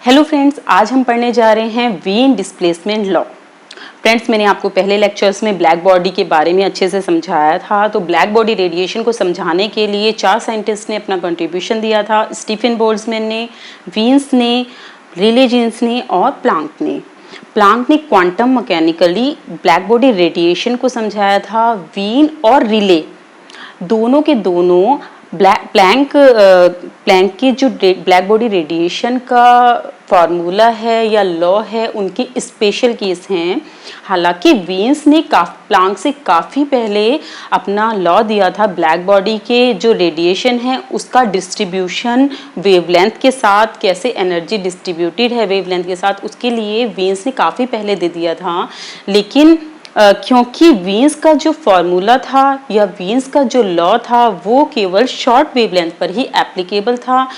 Hello friends, आज हम पढ़ने जा रहे हैं वीन डिस्प्लेसमेंट लॉ। फ्रेंड्स, मैंने आपको पहले लेक्चर्स में ब्लैक बॉडी के बारे में अच्छे से समझाया था। तो ब्लैक बॉडी रेडिएशन को समझाने के लिए 4 साइंटिस्ट ने अपना कंट्रीब्यूशन दिया था। स्टीफन बोल्ट्जमैन ने, वीन्स ने, रिले जीन्स ने और प्लांक ने। प्लांक ने quantum mechanically black body radiation को समझाया था। वीन और रिले दोनों के दोनों प्लैंक की जो ब्लैक बॉडी रेडिएशन का फार्मूला है या लॉ है, उनके स्पेशल केस हैं। हालांकि वीन्स ने प्लैंक से काफ़ी पहले अपना लॉ दिया था ब्लैक बॉडी के जो रेडिएशन है उसका डिस्ट्रीब्यूशन वेवलेंथ के साथ, कैसे एनर्जी डिस्ट्रीब्यूटेड है वेवलेंथ के साथ, उसके लिए वीन्स ने काफ़ी पहले दे दिया था। लेकिन क्योंकि वीन्स का जो फॉर्मूला था या वीन्स का जो लॉ था वो केवल शॉर्ट वेवलेंथ पर ही एप्लीकेबल था,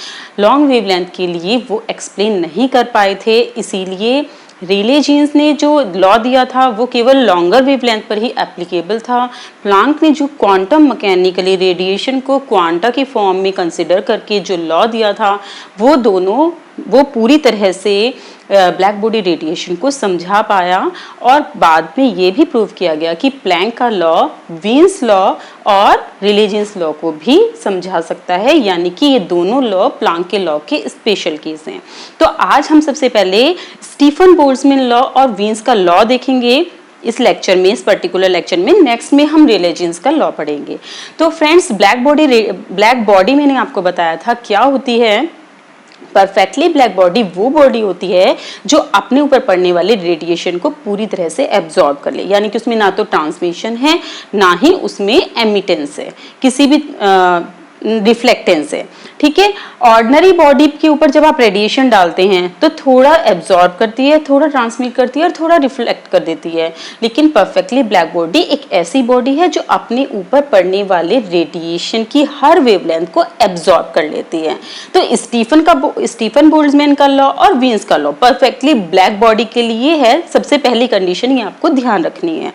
लॉन्ग वेवलेंथ के लिए वो एक्सप्लेन नहीं कर पाए थे। इसीलिए रिले जीन्स ने जो लॉ दिया था वो केवल लॉन्गर वेवलेंथ पर ही एप्लीकेबल था। प्लांक ने जो क्वांटम मैकेनिकली रेडिएशन को क्वांटा की फॉर्म में कंसिडर करके जो लॉ दिया था वो पूरी तरह से ब्लैक बॉडी रेडिएशन को समझा पाया। और बाद में ये भी प्रूव किया गया कि प्लैंक का लॉ वीन्स लॉ और रिले जीन्स लॉ को भी समझा सकता है, यानी कि ये दोनों लॉ प्लैंक के लॉ के स्पेशल केस हैं। तो आज हम सबसे पहले स्टीफन बोल्ट्जमैन लॉ और वीन्स का लॉ देखेंगे इस लेक्चर में, इस पर्टिकुलर लेक्चर में। नेक्स्ट में हम रिले जीन्स का लॉ पढ़ेंगे। तो फ्रेंड्स, ब्लैक बॉडी मैंने आपको बताया था क्या होती है। परफेक्टली ब्लैक बॉडी वो बॉडी होती है जो अपने ऊपर पड़ने वाले रेडिएशन को पूरी तरह से एब्जॉर्ब कर ले, यानी कि उसमें ना तो ट्रांसमिशन है ना ही उसमें एमिटेंस है, किसी भी रिफ्लेक्टेंस है। ठीक है, ऑर्डिनरी बॉडी के ऊपर जब आप रेडिएशन डालते हैं तो थोड़ा एब्जॉर्ब करती है, थोड़ा ट्रांसमिट करती है और थोड़ा रिफ्लेक्ट कर देती है। लेकिन परफेक्टली ब्लैक बॉडी एक ऐसी बॉडी है जो अपने ऊपर पड़ने वाले रेडिएशन की हर वेवलेंथ को एब्जॉर्ब कर लेती है। तो स्टीफन बोल्ट्जमैन का लॉ और वीन्स का लॉ परफेक्टली ब्लैक बॉडी के लिए है। सबसे पहली कंडीशन ये आपको ध्यान रखनी है।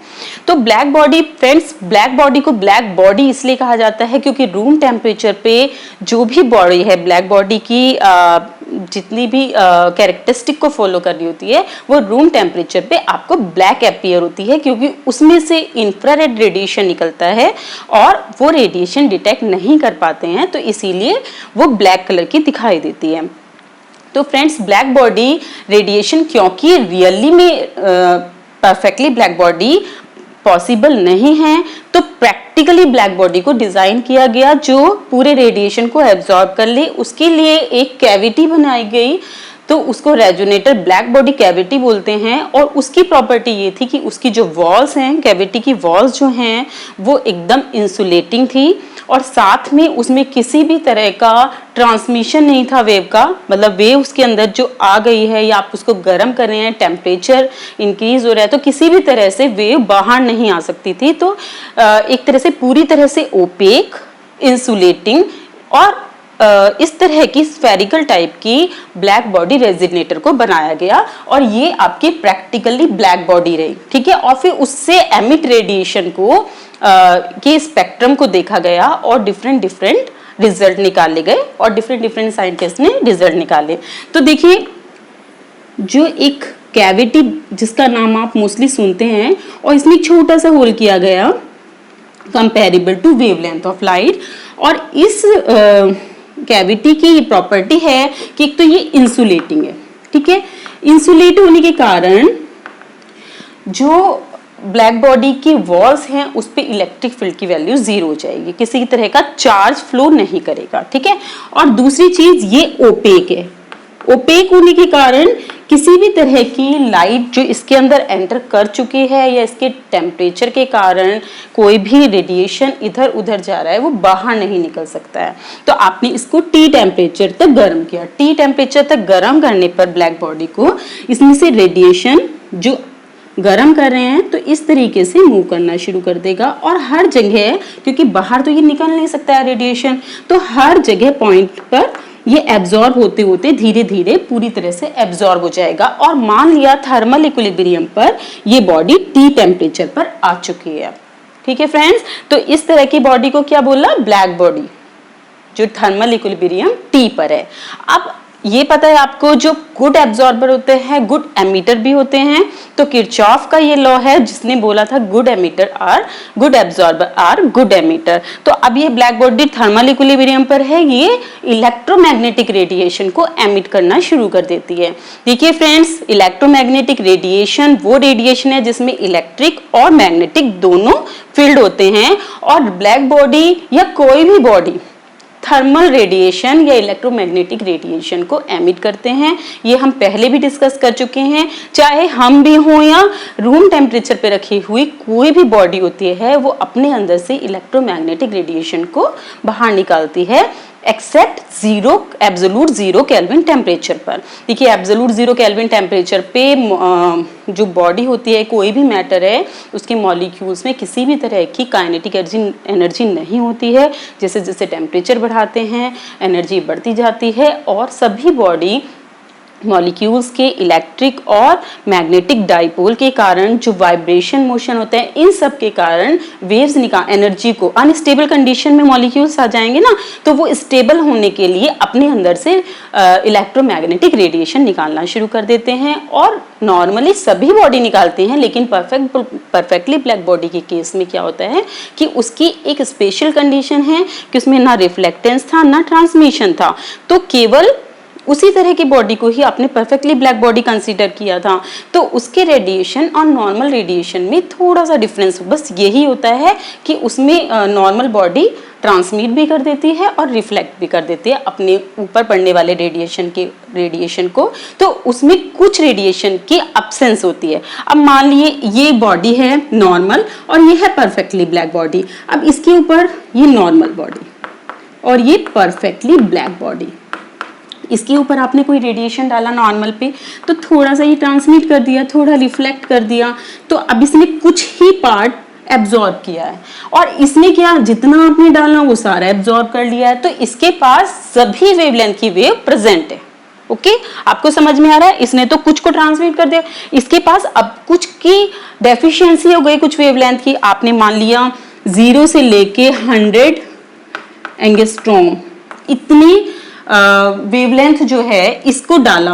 तो black body, friends, black body को ब्लैक बॉडी इसलिए कहा जाता है क्योंकि रूम टेम्परेचर पे जो भी बॉडी है ब्लैक बॉडी की जितनी भी कैरेक्टरिस्टिक को फॉलो कर रही होती है वो रूम टेम्परेचर पे आपको ब्लैक अपीयर होती है, क्योंकि उसमें से इंफ्रारेड रेडिएशन निकलता है और वो रेडिएशन डिटेक्ट नहीं कर पाते हैं, तो इसीलिए वो ब्लैक कलर की दिखाई देती है। तो फ्रेंड्स, ब्लैक बॉडी रेडिएशन क्योंकि रियली में परफेक्टली ब्लैक बॉडी पॉसिबल नहीं है, तो प्रैक्टिकली ब्लैक बॉडी को डिजाइन किया गया जो पूरे रेडिएशन को एब्जॉर्ब कर ले। उसके लिए एक कैविटी बनाई गई, तो उसको रेजोनेटर ब्लैक बॉडी कैविटी बोलते हैं। और उसकी प्रॉपर्टी ये थी कि उसकी जो वॉल्स हैं, कैविटी की वॉल्स जो हैं, वो एकदम इंसुलेटिंग थी और साथ में उसमें किसी भी तरह का ट्रांसमिशन नहीं था वेव का। मतलब वेव उसके अंदर जो आ गई है या आप उसको गर्म कर रहे हैं, टेम्परेचर इंक्रीज हो रहा है, तो किसी भी तरह से वेव बाहर नहीं आ सकती थी। तो एक तरह से पूरी तरह से ओपेक, इंसुलेटिंग और इस तरह की स्फेरिकल टाइप की ब्लैक बॉडी रेजोनेटर को बनाया गया और ये आपकी प्रैक्टिकली ब्लैक बॉडी रही। ठीक है, और फिर उससे एमिट रेडिएशन को के स्पेक्ट्रम को देखा गया और डिफरेंट रिजल्ट निकाले गए और डिफरेंट साइंटिस्ट ने रिजल्ट निकाले। तो देखिए, जो एक कैविटी जिसका नाम आप मोस्टली सुनते हैं और इसमें छोटा सा होल किया गया comparable to wavelength of light, और इस कैविटी की प्रॉपर्टी है कि एक तो ये इंसुलेटिंग है। ठीक है, इंसुलेट होने के कारण जो ब्लैक बॉडी की वॉल्स हैं उस पे इलेक्ट्रिक फील्ड की वैल्यू 0 हो जाएगी, किसी तरह का चार्ज फ्लो नहीं करेगा। ठीक है, और दूसरी चीज ये ओपेक है। ओपेक होने के कारण किसी भी तरह की लाइट जो इसके अंदर एंटर कर चुकी है या इसके टेम्परेचर के कारण कोई भी रेडिएशन इधर उधर जा रहा है वो बाहर नहीं निकल सकता है। तो आपने इसको टी टेम्परेचर तक गर्म किया। टी टेम्परेचर तक गर्म करने पर ब्लैक बॉडी को इसमें से रेडिएशन जो गर्म कर रहे हैं तो इस तरीके से मूव करना शुरू कर देगा और हर जगह, क्योंकि बाहर तो ये निकल नहीं सकता है रेडिएशन, तो हर जगह पॉइंट पर ये एब्जॉर्ब होते होते धीरे धीरे पूरी तरह से एब्जॉर्ब हो जाएगा। और मान लिया थर्मल इक्विलिब्रियम पर ये बॉडी टी टेम्परेचर पर आ चुकी है। ठीक है फ्रेंड्स, तो इस तरह की बॉडी को क्या बोला, ब्लैक बॉडी, जो थर्मल इक्विलिब्रियम टी पर है। अब ये पता है आपको, जो गुड एब्जॉर्बर होते हैं गुड एमिटर भी होते हैं। तो किरचॉफ का ये लॉ है जिसने बोला था good emitter are good absorber are good emitter. तो अब ये ब्लैक बॉडी थर्मल इक्विलिब्रियम पर है, ये इलेक्ट्रोमैग्नेटिक रेडिएशन को एमिट करना शुरू कर देती है। देखिए फ्रेंड्स, इलेक्ट्रोमैग्नेटिक रेडिएशन वो रेडिएशन है जिसमें इलेक्ट्रिक और मैग्नेटिक दोनों फील्ड होते हैं, और ब्लैक बॉडी या कोई भी बॉडी थर्मल रेडिएशन या इलेक्ट्रोमैग्नेटिक रेडिएशन को एमिट करते हैं। ये हम पहले भी डिस्कस कर चुके हैं। चाहे हम भी हों या रूम टेम्परेचर पे रखी हुई कोई भी बॉडी होती है, वो अपने अंदर से इलेक्ट्रोमैग्नेटिक रेडिएशन को बाहर निकालती है, except absolute zero kelvin temperature पर। देखिए एब्सोल्यूट जीरो केल्विन टेम्परेचर पे जो बॉडी होती है, कोई भी मैटर है, उसके मॉलिक्यूल्स में किसी भी तरह की काइनेटिक एनर्जी नहीं होती है। जैसे जैसे टेम्परेचर बढ़ाते हैं एनर्जी बढ़ती जाती है, और सभी बॉडी मॉलिक्यूल्स के इलेक्ट्रिक और मैग्नेटिक डाइपोल के कारण जो वाइब्रेशन मोशन होते हैं, इन सब के कारण वेव्स एनर्जी को अनस्टेबल कंडीशन में मॉलिक्यूल्स आ जाएंगे ना, तो वो स्टेबल होने के लिए अपने अंदर से इलेक्ट्रोमैग्नेटिक रेडिएशन निकालना शुरू कर देते हैं। और नॉर्मली सभी बॉडी निकालते हैं, लेकिन परफेक्टली ब्लैक बॉडी के केस में क्या होता है कि उसकी एक स्पेशल कंडीशन है कि उसमें ना रिफ्लेक्टेंस था ना ट्रांसमिशन था। तो केवल उसी तरह की बॉडी को ही आपने परफेक्टली ब्लैक बॉडी कंसीडर किया था। तो उसके रेडिएशन और नॉर्मल रेडिएशन में थोड़ा सा डिफरेंस बस यही होता है कि उसमें नॉर्मल बॉडी ट्रांसमिट भी कर देती है और रिफ्लेक्ट भी कर देती है अपने ऊपर पड़ने वाले रेडिएशन को। तो उसमें कुछ रेडिएशन की अब्सेंस होती है। अब मान लिए ये बॉडी है नॉर्मल और ये है परफेक्टली ब्लैक बॉडी। अब इसके ऊपर ये नॉर्मल बॉडी और ये परफेक्टली ब्लैक बॉडी, इसके ऊपर आपने कोई रेडिएशन डाला नॉर्मल पे, तो थोड़ा सा ये ट्रांसमिट कर दिया, थोड़ा रिफ्लेक्ट कर दिया, तो अब इसने कुछ ही पार्ट एब्जॉर्ब किया है, और इसने क्या जितना आपने डाला वो सारा एब्जॉर्ब कर लिया है। तो इसके पास सभी वेवलेंथ की वेव प्रेजेंट है। ओके, आपको समझ में आ रहा है? इसने तो कुछ को ट्रांसमिट कर दिया, इसके पास अब कुछ की डेफिशिएंसी हो गई कुछ वेवलेंथ की। आपने मान लिया 0 से लेके 100 एंगस्ट्रॉम इतनी वेवलेंथ जो है इसको डाला,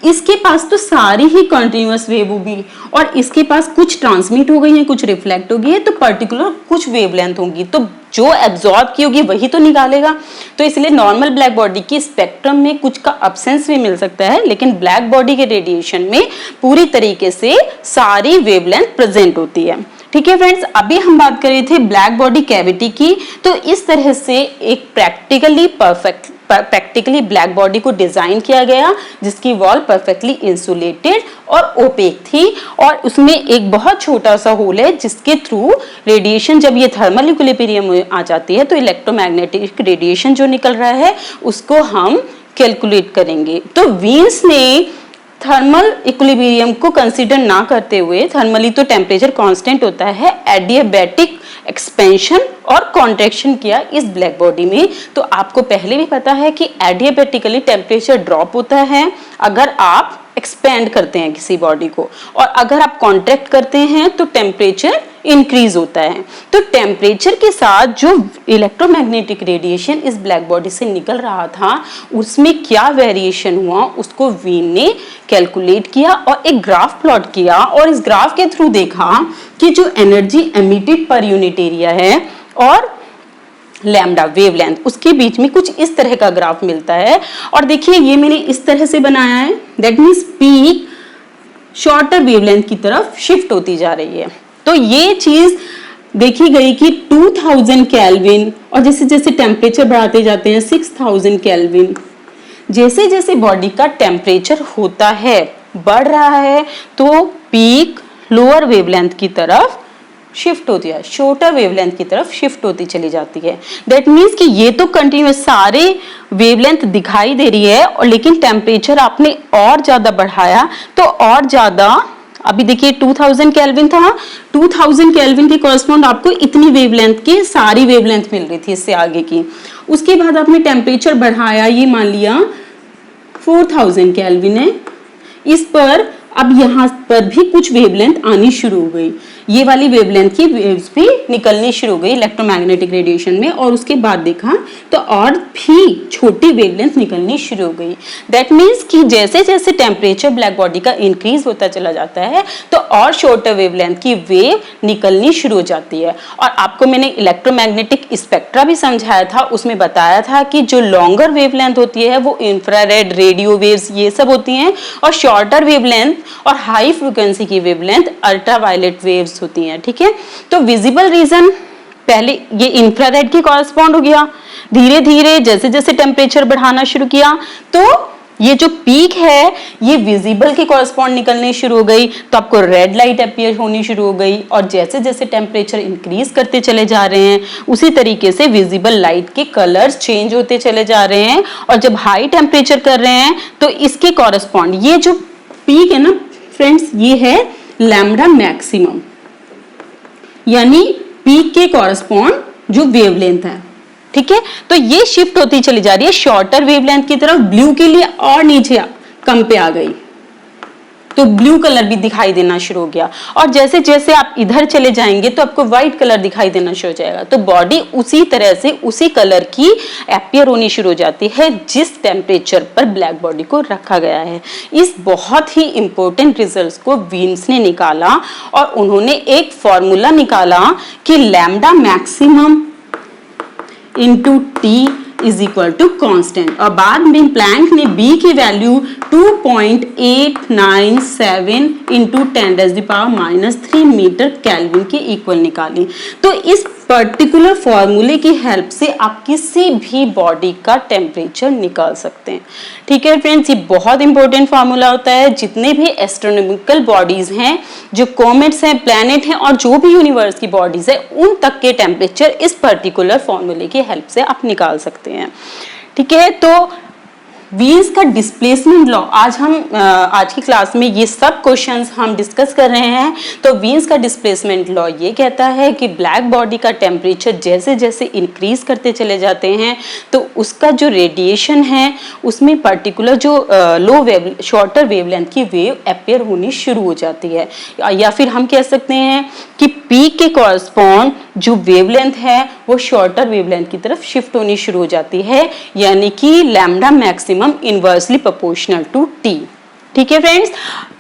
इसके पास तो सारी ही कंटिन्यूअस वेव होगी, और इसके पास कुछ ट्रांसमिट हो गई है कुछ रिफ्लेक्ट हो गई है, तो पर्टिकुलर कुछ वेवलेंथ होगी, तो जो एब्जॉर्ब की होगी वही तो निकालेगा। तो इसलिए नॉर्मल ब्लैक बॉडी की स्पेक्ट्रम में कुछ का अब्सेंस भी मिल सकता है, लेकिन ब्लैक बॉडी के रेडिएशन में पूरी तरीके से सारी वेवलेंथ प्रेजेंट होती है। ठीक है फ्रेंड्स, अभी हम बात कर रहे थे ब्लैक बॉडी कैविटी की। तो इस तरह से एक प्रैक्टिकली ब्लैक बॉडी को डिजाइन किया गया जिसकी वॉल परफेक्टली इंसुलेटेड और ओपेक थी, और उसमें एक बहुत छोटा सा होल है जिसके थ्रू रेडिएशन जब ये थर्मल इक्विलिब्रियम में आ जाती है तो इलेक्ट्रोमैग्नेटिक रेडिएशन जो निकल रहा है उसको हम कैलकुलेट करेंगे। तो वीन्स ने थर्मल इक्विलिब्रियम को कंसीडर ना करते हुए, थर्मली तो टेम्परेचर कांस्टेंट होता है, एडियाबैटिक एक्सपेंशन और कॉन्ट्रैक्शन किया इस ब्लैक बॉडी में। तो आपको पहले भी पता है कि एडियाबैटिकली टेम्परेचर ड्रॉप होता है अगर आप एक्सपेंड करते हैं किसी बॉडी को, और अगर आप कॉन्ट्रैक्ट करते हैं तो टेम्परेचर इंक्रीज होता है। तो टेम्परेचर के साथ जो इलेक्ट्रोमैग्नेटिक रेडिएशन इस ब्लैक बॉडी से निकल रहा था उसमें क्या वेरिएशन हुआ उसको वीन ने कैलकुलेट किया और एक ग्राफ प्लॉट किया, और इस ग्राफ के थ्रू देखा कि जो energy emitted per unit area है और लैम्डा वेवलेंथ उसके बीच में कुछ इस तरह का ग्राफ मिलता है। और देखिए ये मैंने इस तरह से बनाया है, that means peak shorter wavelength की तरफ शिफ्ट होती जा रही है। तो ये चीज देखी गई कि 2000 केल्विन, और जैसे जैसे टेम्परेचर बढ़ाते जाते हैं 6000 केल्विन, जैसे जैसे बॉडी का टेम्परेचर होता है बढ़ रहा है तो पीक लोअर वेवलेंथ की तरफ शिफ्ट होती है, शॉर्टर वेवलेंथ की तरफ शिफ्ट होती चली जाती है। दैट मीन्स कि ये तो कंटिन्यूअस सारे वेवलेंथ दिखाई दे रही है, और लेकिन टेम्परेचर आपने और ज्यादा बढ़ाया तो और ज्यादा, अभी देखिए 2000 केल्विन था, 2000 केल्विन के कॉरस्पॉन्ड आपको इतनी वेवलेंथ की सारी वेवलेंथ मिल रही थी इससे आगे की। उसके बाद आपने टेम्परेचर बढ़ाया, ये मान लिया 4000 केल्विन है, इस पर अब यहाँ पर भी कुछ वेवलेंथ आनी शुरू हो गई। ये वाली वेवलेंथ की वेव्स भी निकलनी शुरू हो गई इलेक्ट्रोमैग्नेटिक रेडिएशन में, और उसके बाद देखा तो और भी छोटी वेवलेंथ निकलनी शुरू हो गई। दैट मीन्स कि जैसे जैसे टेम्परेचर ब्लैक बॉडी का इंक्रीज होता चला जाता है तो और शॉर्टर वेवलेंथ की वेव निकलनी शुरू हो जाती है। और आपको मैंने इलेक्ट्रोमैग्नेटिक स्पेक्ट्रा भी समझाया था, उसमें बताया था कि जो लॉन्गर वेवलेंथ होती है वो इंफ्रारेड, रेडियो वेव्स ये सब होती हैं, और शॉर्टर वेवलेंथ और हाई फ्रीक्वेंसी की वेवलेंथ अल्ट्रावायलेट वेव्स होती हैं। ठीक है, तो विजिबल रीजन पहले ये इंफ्रारेड के कॉरेस्पॉन्ड हो गया, धीरे धीरे जैसे जैसे टेम्परेचर बढ़ाना शुरू किया तो ये जो पीक है ये विजिबल के कॉरेस्पॉन्ड निकलने शुरू हो गई, तो आपको रेड लाइट अपीयर होनी शुरू हो गई। और जैसे जैसे टेम्परेचर इंक्रीज करते चले जा रहे हैं उसी तरीके से विजिबल लाइट के कलर्स चेंज होते चले जा रहे हैं, और जब हाई टेम्परेचर कर रहे हैं तो इसके कॉरेस्पॉन्ड ये जो पीक है ना फ्रेंड्स, ये है लैम्डा मैक्सिमम, यानी पीक के कॉरेस्पॉन्ड जो वेवलेंथ है। ठीक है, तो ये शिफ्ट होती चली जा रही है शॉर्टर वेवलेंथ की तरफ, ब्लू के लिए और नीचे कम पे आ गई, तो ब्लू कलर भी दिखाई देना शुरू हो गया। और जैसे जैसे आप इधर चले जाएंगे तो आपको व्हाइट कलर दिखाई देना शुरू हो जाएगा, तो बॉडी उसी तरह से उसी कलर की अपीयर होनी शुरू हो जाती है जिस टेम्परेचर पर ब्लैक बॉडी को रखा गया है। इस बहुत ही इंपॉर्टेंट रिजल्ट्स को वीन्स ने निकाला, और उन्होंने एक फॉर्मूला निकाला कि lambda maximum into T is equal to constant, और बाद में प्लैंक ने बी की वैल्यू 2.897 इंटू 10⁻³ मीटर केल्विन के इक्वल निकाली। तो इस पर्टिकुलर फॉर्मूले की हेल्प से आप किसी भी बॉडी का टेम्परेचर निकाल सकते हैं। ठीक है फ्रेंड्स, ये बहुत इंपॉर्टेंट फॉर्मूला होता है। जितने भी एस्ट्रोनॉमिकल बॉडीज हैं, जो कॉमेट्स हैं, प्लैनेट हैं, और जो भी यूनिवर्स की बॉडीज है, उन तक के टेम्परेचर इस पर्टिकुलर फॉर्मूले की हेल्प से आप निकाल सकते हैं। ठीक है, तो वीन्स का डिस्प्लेसमेंट लॉ, आज की क्लास में ये सब क्वेश्चंस हम डिस्कस कर रहे हैं। तो वीन्स का डिस्प्लेसमेंट लॉ ये कहता है कि ब्लैक बॉडी का टेम्परेचर जैसे जैसे इंक्रीज करते चले जाते हैं तो उसका जो रेडिएशन है उसमें पर्टिकुलर जो शॉर्टर वेवलेंथ की वेव अपीयर होनी शुरू हो जाती है, या फिर हम कह सकते हैं कि पीक के कॉरेस्पॉन्ड जो वेवलेंथ है वो शॉर्टर वेवलेंथ की तरफ शिफ्ट होनी शुरू हो जाती है, यानी कि lambda maximum inversely proportional to T. ठीक है फ्रेंड्स,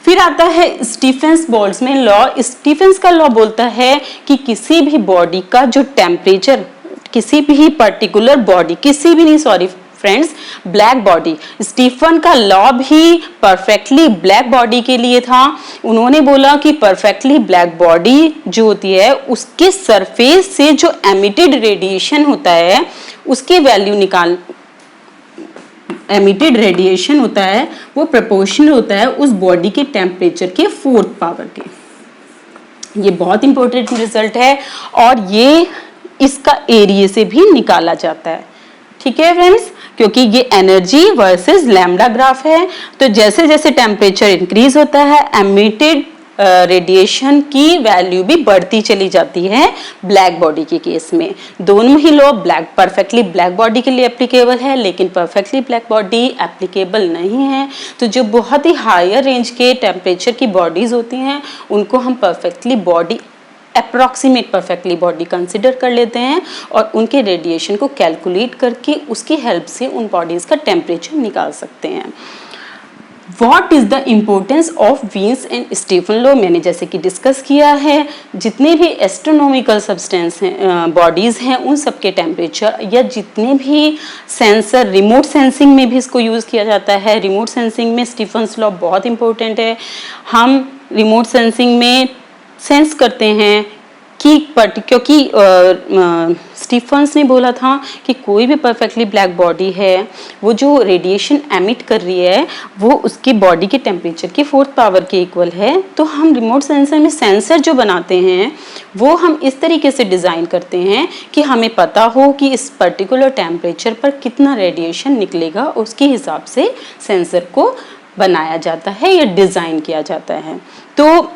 फिर आता है स्टीफेंस बोल्ट्जमैन लॉ। स्टीफेंस का लॉ बोलता है कि किसी भी बॉडी का जो टेम्परेचर, किसी भी पर्टिकुलर बॉडी, किसी भी नहीं, sorry friends, black body, Stefan का लॉ भी परफेक्टली ब्लैक बॉडी के लिए था। उन्होंने बोला कि परफेक्टली ब्लैक बॉडी जो होती है उसके सरफेस से जो एमिटेड रेडिएशन होता है उसकी वैल्यू एमिटेड रेडिएशन होता है वो प्रोपोर्शनल होता है उस बॉडी के टेम्परेचर के 4th पावर के। ये बहुत इंपॉर्टेंट रिजल्ट है, और ये इसका एरिया से भी निकाला जाता है। ठीक है फ्रेंड्स, क्योंकि ये एनर्जी वर्सेस लैम्डा ग्राफ है, तो जैसे जैसे टेम्परेचर इंक्रीज होता है एमिटेड रेडिएशन की वैल्यू भी बढ़ती चली जाती है ब्लैक बॉडी के केस में। दोनों ही लॉ परफेक्टली ब्लैक बॉडी के लिए एप्लीकेबल है, लेकिन परफेक्टली ब्लैक बॉडी एप्लीकेबल नहीं है। तो जो बहुत ही हायर रेंज के टेम्परेचर की बॉडीज होती हैं उनको हम perfectly body, approximate perfectly body consider कर लेते हैं, और उनके रेडिएशन को कैलकुलेट करके उसकी हेल्प से उन बॉडीज का टेम्परेचर निकाल सकते हैं। What is the importance of Wien's and Stefan law? मैंने जैसे कि डिस्कस किया है, जितने भी एस्ट्रोनॉमिकल सब्सटेंस हैं, बॉडीज हैं, उन सब के टेम्परेचर, या जितने भी सेंसर, रिमोट सेंसिंग में भी इसको यूज़ किया जाता है। रिमोट सेंसिंग में स्टीफन्स लॉ बहुत इंपॉर्टेंट है। हम रिमोट सेंसिंग में सेंस करते हैं कि क्योंकि स्टीफन्स ने बोला था कि कोई भी परफेक्टली ब्लैक बॉडी है वो जो रेडिएशन एमिट कर रही है वो उसकी बॉडी के टेम्परेचर की 4th पावर के इक्वल है। तो हम रिमोट सेंसर में सेंसर जो बनाते हैं वो हम इस तरीके से डिज़ाइन करते हैं कि हमें पता हो कि इस पर्टिकुलर टेम्परेचर पर कितना रेडिएशन निकलेगा, उसके हिसाब से सेंसर को बनाया जाता है या डिज़ाइन किया जाता है। तो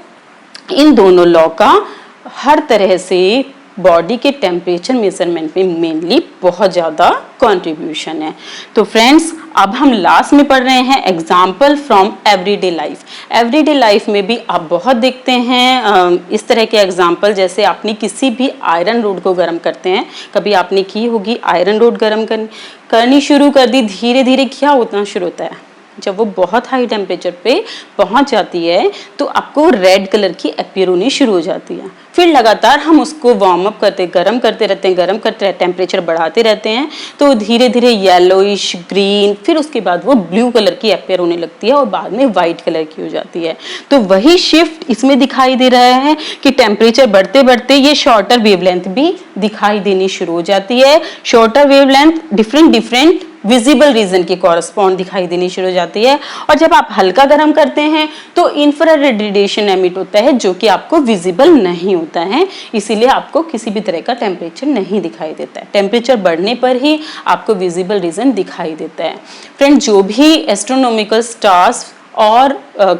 इन दोनों लॉ का हर तरह से बॉडी के टेम्परेचर मेजरमेंट में मेनली बहुत ज़्यादा कंट्रीब्यूशन है। तो फ्रेंड्स अब हम लास्ट में पढ़ रहे हैं example from everyday life. Everyday life में भी आप बहुत देखते हैं इस तरह के एग्जाम्पल, जैसे आपने किसी भी आयरन रोड को गर्म करते हैं, कभी आपने की होगी आयरन रोड गर्म करनी शुरू कर दी, धीरे धीरे क्या होना शुरू होता है, जब वो बहुत हाई टेम्परेचर पे पहुंच जाती है तो आपको रेड कलर की अपीयर होनी शुरू हो जाती है। फिर लगातार हम उसको वार्म अप गर्म करते रहते हैं, टेम्परेचर बढ़ाते रहते हैं, तो धीरे धीरे येलोइश ग्रीन, फिर उसके बाद वो ब्लू कलर की अपीयर होने लगती है और बाद में वाइट कलर की हो जाती है। तो वही शिफ्ट इसमें दिखाई दे रहा है कि टेम्परेचर बढ़ते बढ़ते ये शॉर्टर वेवलेंथ भी दिखाई देनी शुरू हो जाती है। Shorter wavelength different visible region के कॉरस्पॉन्ड दिखाई देनी शुरू हो जाती है। और जब आप हल्का गर्म करते हैं तो इंफ्रारेड रेडिएशन एमिट होता है जो कि आपको विजिबल नहीं होता है, इसीलिए आपको किसी भी तरह का टेम्परेचर नहीं दिखाई देता है। टेम्परेचर बढ़ने पर ही आपको विजिबल रीजन दिखाई देता है। फ्रेंड, जो भी एस्ट्रोनॉमिकल स्टार्स और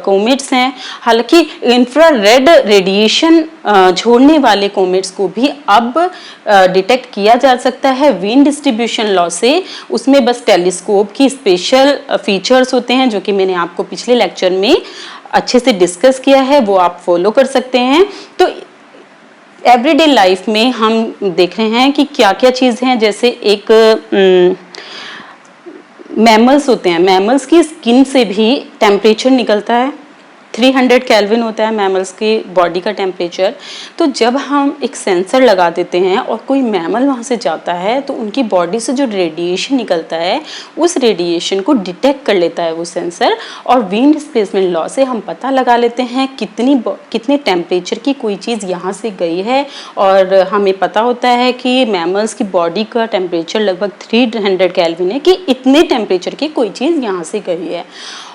कोमेट्स हैं, हालांकि इंफ्रारेड रेडिएशन छोड़ने वाले कोमेट्स को भी अब डिटेक्ट किया जा सकता है वीन डिस्ट्रीब्यूशन लॉ से। उसमें बस टेलीस्कोप की स्पेशल फीचर्स होते हैं जो कि मैंने आपको पिछले लेक्चर में अच्छे से डिस्कस किया है, वो आप फॉलो कर सकते हैं। तो एवरीडे लाइफ में हम देख रहे हैं कि क्या क्या चीज़ हैं, जैसे एक मैमल्स होते हैं, मैमल्स की स्किन से भी टेम्परेचर निकलता है, 300 केल्विन होता है मैमल्स की बॉडी का टेम्परेचर। तो जब हम एक सेंसर लगा देते हैं और कोई मैमल वहाँ से जाता है तो उनकी बॉडी से जो रेडिएशन निकलता है उस रेडिएशन को डिटेक्ट कर लेता है वो सेंसर, और वीन डिस्प्लेसमेंट लॉ से हम पता लगा लेते हैं कितने टेम्परेचर की कोई चीज़ यहाँ से गई है। और हमें पता होता है कि मैमल्स की बॉडी का टेम्परेचर लगभग 300 केल्विन है, कि इतने टेम्परेचर की कोई चीज़ यहाँ से गई है।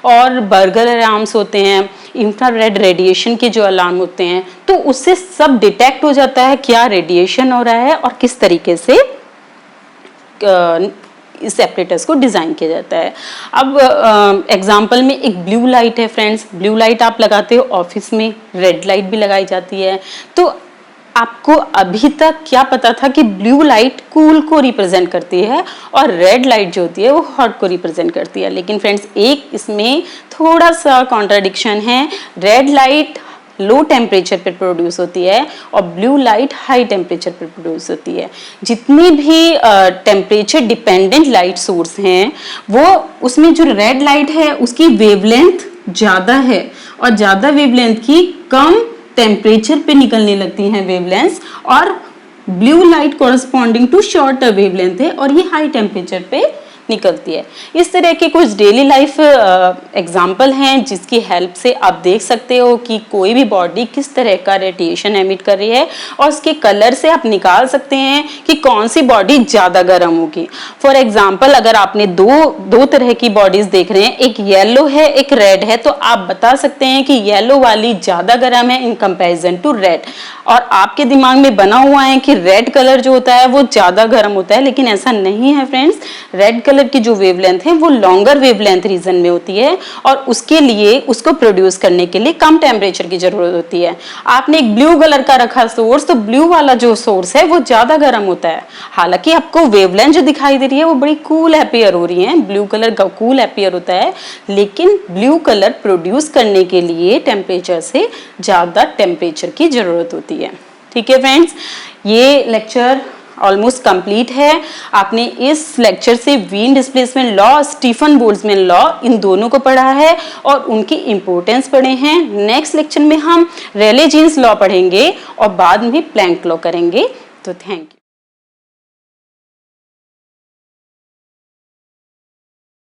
और बर्गर अलार्म्स होते हैं, इंफ्रारेड रेडिएशन के जो अलार्म होते हैं, तो उससे सब डिटेक्ट हो जाता है क्या रेडिएशन हो रहा है और किस तरीके से इस एपरेटस को डिज़ाइन किया जाता है। अब एग्जांपल में एक ब्लू लाइट है फ्रेंड्स, ब्लू लाइट आप लगाते हो ऑफिस में, रेड लाइट भी लगाई जाती है। तो आपको अभी तक क्या पता था कि ब्लू लाइट कूल को रिप्रेजेंट करती है और रेड लाइट जो होती है वो हॉट को रिप्रेजेंट करती है, लेकिन फ्रेंड्स एक इसमें थोड़ा सा कॉन्ट्राडिक्शन है। रेड लाइट लो टेम्परेचर पर प्रोड्यूस होती है और ब्लू लाइट हाई टेम्परेचर पर प्रोड्यूस होती है। जितनी भी टेम्परेचर डिपेंडेंट लाइट सोर्स हैं वो, उसमें जो रेड लाइट है उसकी वेवलेंथ ज़्यादा है और ज़्यादा वेवलेंथ की कम टेम्परेचर पे निकलने लगती हैं वेवलेंथ, और blue light corresponding to shorter wavelength है और ये हाई टेम्परेचर पे निकलती है। इस तरह के कुछ डेली लाइफ एग्जाम्पल हैं जिसकी हेल्प से आप देख सकते हो कि कोई भी बॉडी किस तरह का रेडिएशन एमिट कर रही है, और उसके कलर से आप निकाल सकते हैं कि कौन सी बॉडी ज़्यादा गर्म होगी। फॉर एग्जाम्पल अगर आपने दो तरह की बॉडीज देख रहे हैं, एक येलो है एक रेड है, तो आप बता सकते हैं कि येलो वाली ज़्यादा गर्म है इन कंपेरिजन टू रेड, और आपके दिमाग में बना हुआ है कि रेड कलर जो होता है वो ज़्यादा गर्म होता है, लेकिन ऐसा नहीं है फ्रेंड्स। रेड कलर की जो वेवलेंथ है वो लॉन्गर वेवलेंथ रीजन में होती है और उसके लिए उसको प्रोड्यूस करने के लिए कम टेम्परेचर की जरूरत होती है। आपने एक ब्लू कलर का रखा सोर्स, तो ब्लू वाला जो सोर्स है वो ज्यादा गर्म होता है, हालांकि आपको वेवलेंथ जो दिखाई दे रही है वो बड़ी कूल अपीयर हो रही है, ब्लू कलर का कूल अपीयर होता है, लेकिन ब्लू कलर प्रोड्यूस करने के लिए टेम्परेचर से ज्यादा टेम्परेचर की जरूरत होती है। ठीक है फ्रेंड्स, ये लेक्चर ऑलमोस्ट कंप्लीट है। आपने इस लेक्चर से Wien displacement law, Stefan Boltzmann law, इन दोनों को पढ़ा है और उनकी इंपॉर्टेंस पढ़े हैं। नेक्स्ट लेक्चर में हम रेले जीन्स लॉ पढ़ेंगे और बाद में प्लैंक लॉ करेंगे। तो थैंक यू।